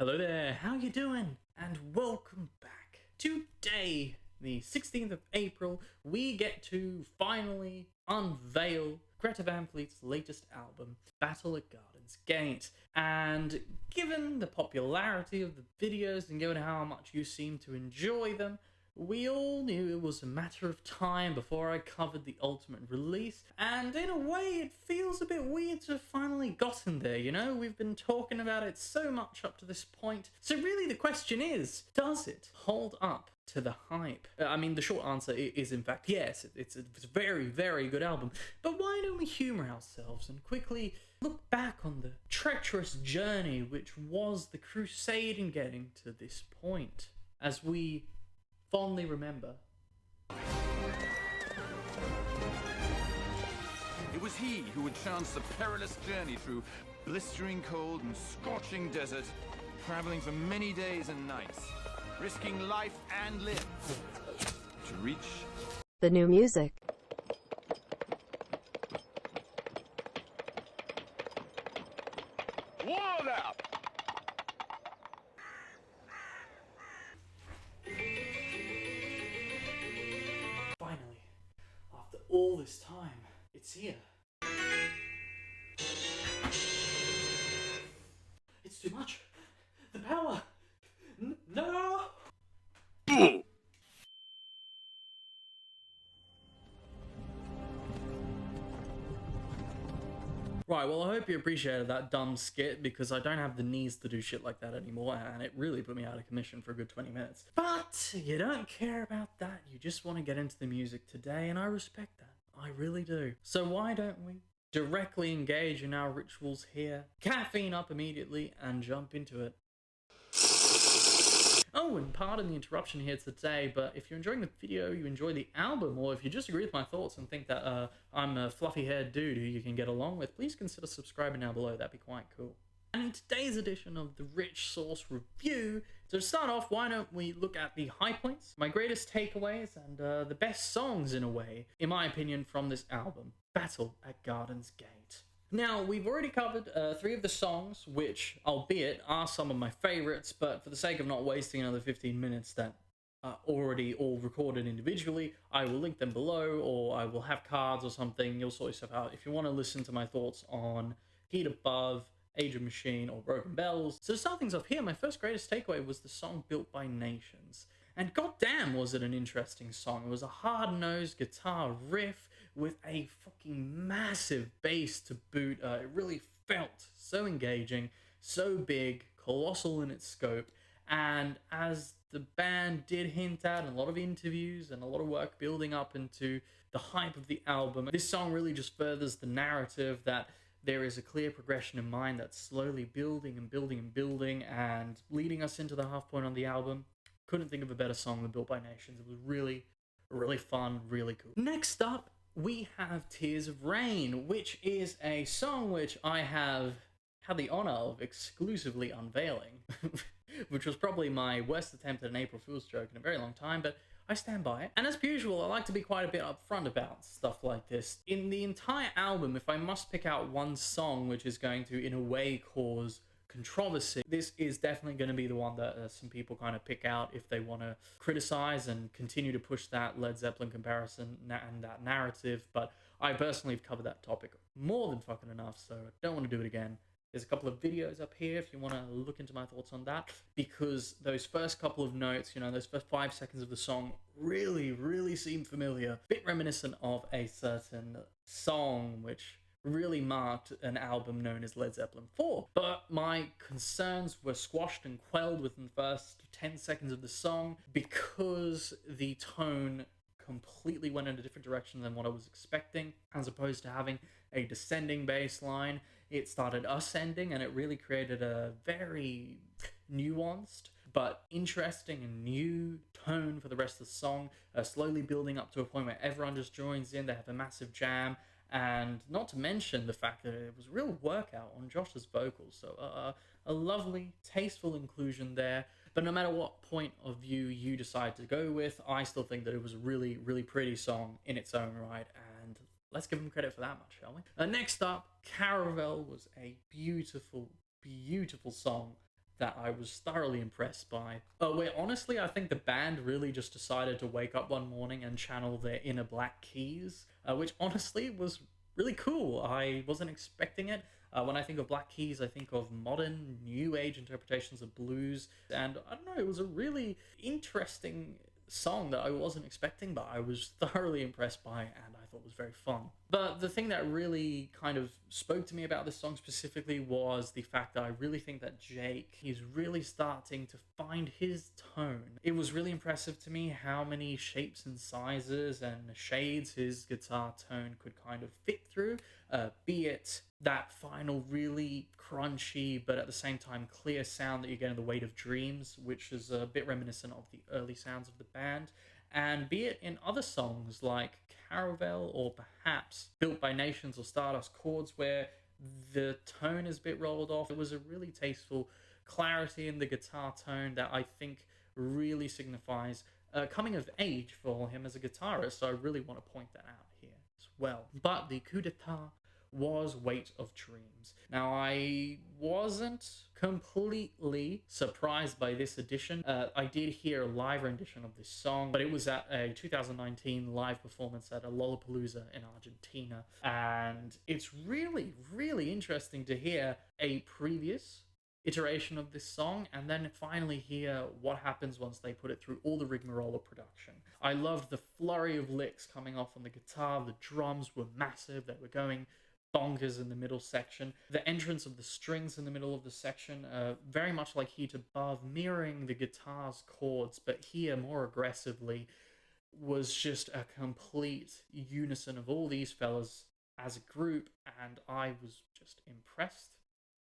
Hello there, how you doing? And welcome back. Today, the 16th of April, we get to finally unveil Greta van Fleet's latest album, Battle at Garden's Gate. And given the popularity of the videos and given how much you seem to enjoy them, we all knew it was a matter of time before I covered the ultimate release, and in a way it feels a bit weird to have finally gotten there, you know? We've been talking about it so much up to this point, so really the question is, does it hold up to the hype? I mean, the short answer is in fact yes, it's a very, very good album, but why don't we humour ourselves and quickly look back on the treacherous journey which was the crusade in getting to this point, as we fondly remember. It was he who had chanced the perilous journey through blistering cold and scorching desert, traveling for many days and nights, risking life and limb to reach the new music. Wall up! Finally, after all this time, it's here. It's too much. The power. No! Right, well, I hope you appreciated that dumb skit, because I don't have the knees to do shit like that anymore, and it really put me out of commission for a good 20 minutes. But you don't care about that, you just want to get into the music today, and I respect that. I really do. So why don't we directly engage in our rituals here, caffeine up immediately, and jump into it. Oh, and pardon the interruption here today, but if you're enjoying the video, you enjoy the album, or if you just agree with my thoughts and think that I'm a fluffy-haired dude who you can get along with, please consider subscribing down below. That'd be quite cool. And in today's edition of the Rich Sauce Review, to start off, why don't we look at the high points, my greatest takeaways, and the best songs, in a way, in my opinion, from this album, Battle at Garden's Gate. Now, we've already covered 3 of the songs, which, albeit, are some of my favourites, but for the sake of not wasting another 15 minutes that are already all recorded individually, I will link them below, or I will have cards or something. You'll sort yourself out if you want to listen to my thoughts on Heat Above, Age of Machine, or Broken Bells. So to start things off here, my first greatest takeaway was the song Built by Nations. And goddamn was it an interesting song. It was a hard-nosed guitar riff with a fucking massive bass to boot. It really felt so engaging, so big, colossal in its scope, and as the band did hint at in a lot of interviews and a lot of work building up into the hype of the album, this song really just furthers the narrative that there is a clear progression in mind that's slowly building and building and building and leading us into the half point on the album. Couldn't think of a better song than Built by Nations. It was really, really fun, really cool. Next up, we have Tears of Rain, which is a song which I have had the honor of exclusively unveiling, which was probably my worst attempt at an April Fool's joke in a very long time, but I stand by it. And as per usual, I like to be quite a bit upfront about stuff like this. In the entire album, if I must pick out one song which is going to, in a way, cause controversy, this is definitely going to be the one that some people kind of pick out if they want to criticize and continue to push that Led Zeppelin comparison and that narrative, but I personally have covered that topic more than fucking enough, so I don't want to do it again. There's a couple of videos up here if you want to look into my thoughts on that, because those first couple of notes, you know, those first 5 seconds of the song really, really seem familiar. A bit reminiscent of a certain song which really marked an album known as Led Zeppelin 4. But my concerns were squashed and quelled within the first 10 seconds of the song because the tone completely went in a different direction than what I was expecting. As opposed to having a descending bass line, it started ascending, and it really created a very nuanced but interesting and new tone for the rest of the song, slowly building up to a point where everyone just joins in. They have a massive jam. And not to mention the fact that it was a real workout on Josh's vocals. So a lovely, tasteful inclusion there. But no matter what point of view you decide to go with, I still think that it was a really, really pretty song in its own right. And let's give them credit for that much, shall we? Next up, Caravel was a beautiful, beautiful song that I was thoroughly impressed by. Where honestly, I think the band really just decided to wake up one morning and channel their inner Black Keys, which honestly was really cool. I wasn't expecting it. When I think of Black Keys, I think of modern, new age interpretations of blues, and I don't know, it was a really interesting song that I wasn't expecting, but I was thoroughly impressed by, and I thought was very fun. But the thing that really kind of spoke to me about this song specifically was the fact that I really think that Jake is really starting to find his tone. It was really impressive to me how many shapes and sizes and shades his guitar tone could kind of fit through, be it that final really crunchy but at the same time clear sound that you get in The Weight of Dreams, which is a bit reminiscent of the early sounds of the band, and be it in other songs like Caravel or perhaps Built by Nations or Stardust Chords, where the tone is a bit rolled off. It was a really tasteful clarity in the guitar tone that I think really signifies coming of age for him as a guitarist, so I really want to point that out here as well. But the coup d'etat was Weight of Dreams. Now, I wasn't completely surprised by this edition. I did hear a live rendition of this song, but it was at a 2019 live performance at a Lollapalooza in Argentina, and it's really, really interesting to hear a previous iteration of this song and then finally hear what happens once they put it through all the rigmarole of production. I loved the flurry of licks coming off on the guitar. The drums were massive. They were going bonkers in the middle section. The entrance of the strings in the middle of the section, very much like Heat Above, mirroring the guitar's chords, but here more aggressively, was just a complete unison of all these fellas as a group, and I was just impressed.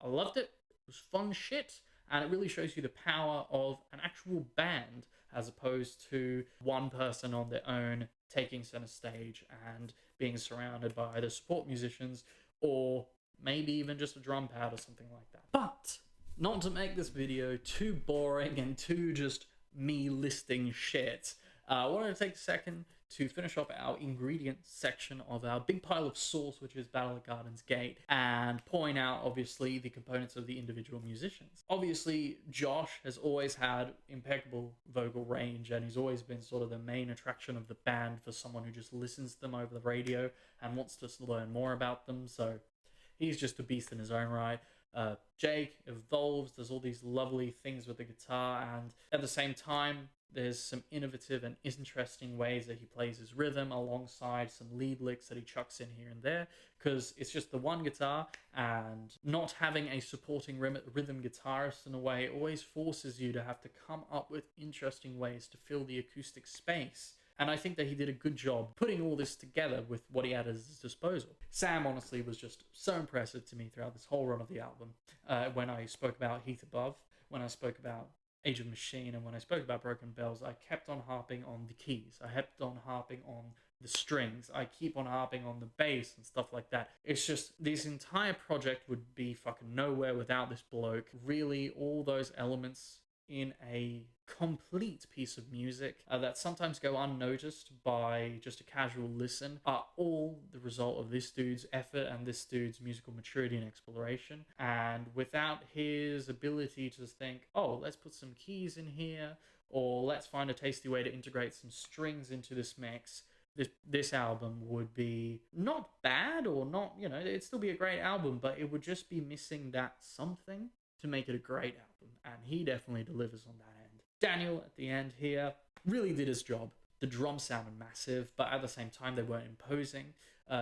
I loved it. It was fun shit, and it really shows you the power of an actual band as opposed to one person on their own taking center stage and being surrounded by either support musicians or maybe even just a drum pad or something like that. But not to make this video too boring and too just me listing shit, I wanted to take a second to finish off our ingredients section of our big pile of sauce, which is Battle at Garden's Gate, and point out, obviously, the components of the individual musicians. Obviously, Josh has always had impeccable vocal range, and he's always been sort of the main attraction of the band for someone who just listens to them over the radio and wants to learn more about them, so he's just a beast in his own right. Jake evolves, does all these lovely things with the guitar, and at the same time, there's some innovative and interesting ways that he plays his rhythm alongside some lead licks that he chucks in here and there, because it's just the one guitar, and not having a supporting rhythm guitarist in a way always forces you to have to come up with interesting ways to fill the acoustic space. And I think that he did a good job putting all this together with what he had at his disposal. Sam, honestly, was just so impressive to me throughout this whole run of the album. When I spoke about Heat Above, when I spoke about Age of Machine, and when I spoke about Broken Bells, I kept on harping on the keys. I kept on harping on the strings. I keep on harping on the bass and stuff like that. It's just, this entire project would be fucking nowhere without this bloke. Really, all those elements in a complete piece of music that sometimes go unnoticed by just a casual listen are all the result of this dude's effort and this dude's musical maturity and exploration. And without his ability to think, oh, let's put some keys in here, or let's find a tasty way to integrate some strings into this mix, this album would be not bad, or not, you know, it'd still be a great album, but it would just be missing that something to make it a great album, and he definitely delivers on that end. Daniel, at the end here, really did his job. The drums sounded massive, but at the same time, they weren't imposing.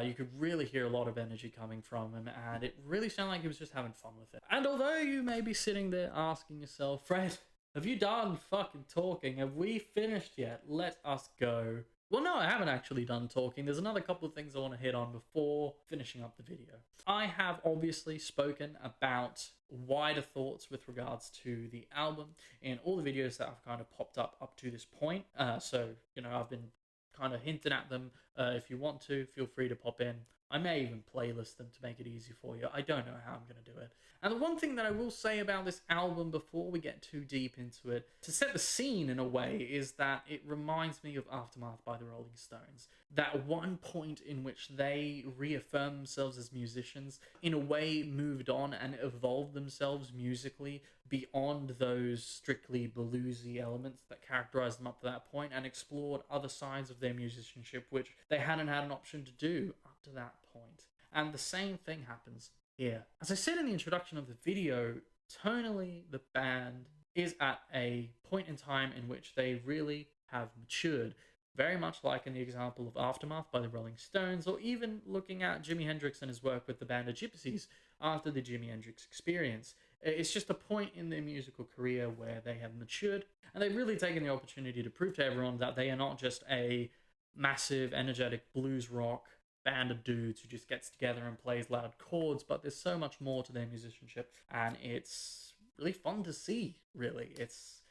You could really hear a lot of energy coming from him, and it really sounded like he was just having fun with it. And although you may be sitting there asking yourself, Fred, have you done fucking talking? Have we finished yet? Let us go. Well, no, I haven't actually done talking. There's another couple of things I want to hit on before finishing up the video. I have obviously spoken about wider thoughts with regards to the album in all the videos that have kind of popped up to this point. So, you know, I've been kind of hinting at them. If you want to, feel free to pop in, I may even playlist them to make it easy for you. I don't know how I'm going to do it. And the one thing that I will say about this album before we get too deep into it, to set the scene in a way, is that it reminds me of Aftermath by the Rolling Stones. That one point in which they reaffirmed themselves as musicians, in a way moved on and evolved themselves musically beyond those strictly bluesy elements that characterized them up to that point, and explored other sides of their musicianship which they hadn't had an option to do up to that point. And the same thing happens here. As I said in the introduction of the video, tonally the band is at a point in time in which they really have matured. Very much like in the example of Aftermath by the Rolling Stones, or even looking at Jimi Hendrix and his work with the band of Gypsies after the Jimi Hendrix Experience. It's just a point in their musical career where they have matured, and they've really taken the opportunity to prove to everyone that they are not just a massive, energetic blues rock band of dudes who just gets together and plays loud chords, but there's so much more to their musicianship, and it's really fun to see, really. It's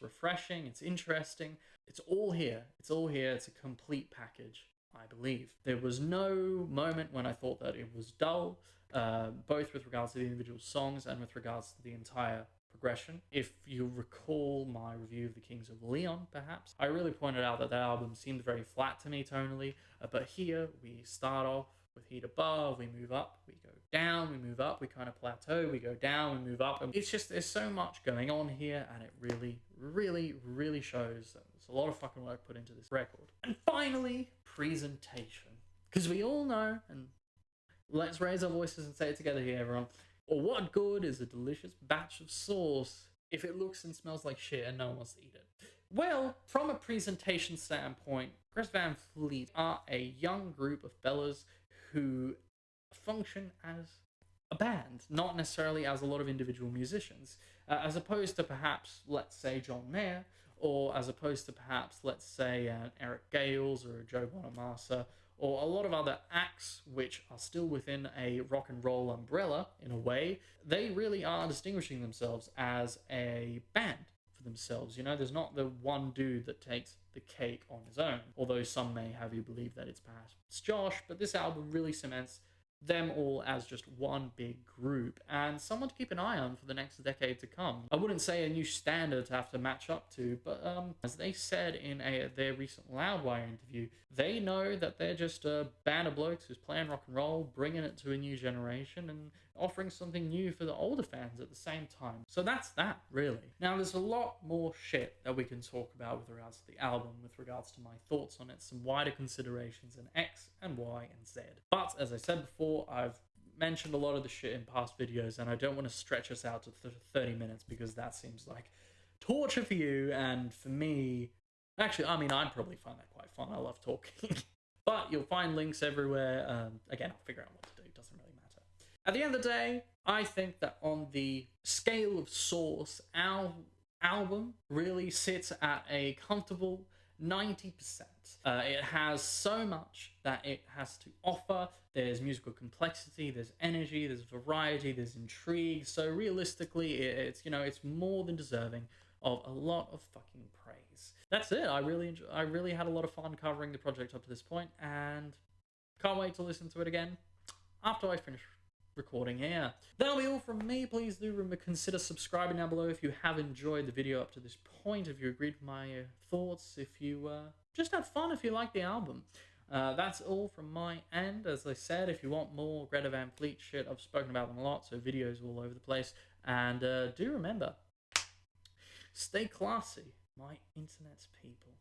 refreshing, it's interesting, it's all here. It's all here, it's a complete package, I believe. There was no moment when I thought that it was dull, both with regards to the individual songs and with regards to the entire progression. If you recall my review of The Kings of Leon, perhaps, I really pointed out that that album seemed very flat to me tonally, but here we start off with Heat Above, we move up, we go down, we move up, we kind of plateau, we go down, we move up, and it's just, there's so much going on here, and it really, really, really shows that there's a lot of fucking work put into this record. And finally, presentation. Because we all know, and let's raise our voices and say it together here, everyone, or what good is a delicious batch of sauce if it looks and smells like shit and no one wants to eat it? Well, from a presentation standpoint, Greta van Fleet are a young group of fellas who function as a band, not necessarily as a lot of individual musicians, as opposed to perhaps, let's say, John Mayer, or as opposed to perhaps, let's say, an Eric Gales or a Joe Bonamassa, or a lot of other acts which are still within a rock and roll umbrella, in a way. They really are distinguishing themselves as a band for themselves. You know, there's not the one dude that takes the cake on his own, although some may have you believe that it's perhaps Josh, but this album really cements them all as just one big group, and someone to keep an eye on for the next decade to come. I wouldn't say a new standard to have to match up to, but as they said in their recent Loudwire interview, they know that they're just a band of blokes who's playing rock and roll, bringing it to a new generation, and offering something new for the older fans at the same time. So that's that, really. Now, there's a lot more shit that we can talk about with regards to the album, with regards to my thoughts on it, some wider considerations in X and Y and Z. But, as I said before, I've mentioned a lot of the shit in past videos, and I don't want to stretch us out to 30 minutes because that seems like torture for you, and for me, actually, I mean, I'd probably find that quite fun. I love talking. But you'll find links everywhere. Again, I'll figure out what to do. It doesn't really matter. At the end of the day, I think that on the scale of Source, our album really sits at a comfortable 90%. It has so much that it has to offer. There's musical complexity, there's energy, there's variety, there's intrigue. So realistically, it's, you know, it's more than deserving of a lot of fucking praise. That's it. I really had a lot of fun covering the project up to this point, and can't wait to listen to it again after I finish recording here. That'll be all from me. Please do consider subscribing down below if you have enjoyed the video up to this point, if you agreed with my thoughts, if you just had fun, if you liked the album. That's all from my end. As I said, if you want more Greta van Fleet shit, I've spoken about them a lot, so videos all over the place. And do remember, stay classy, my internet's people.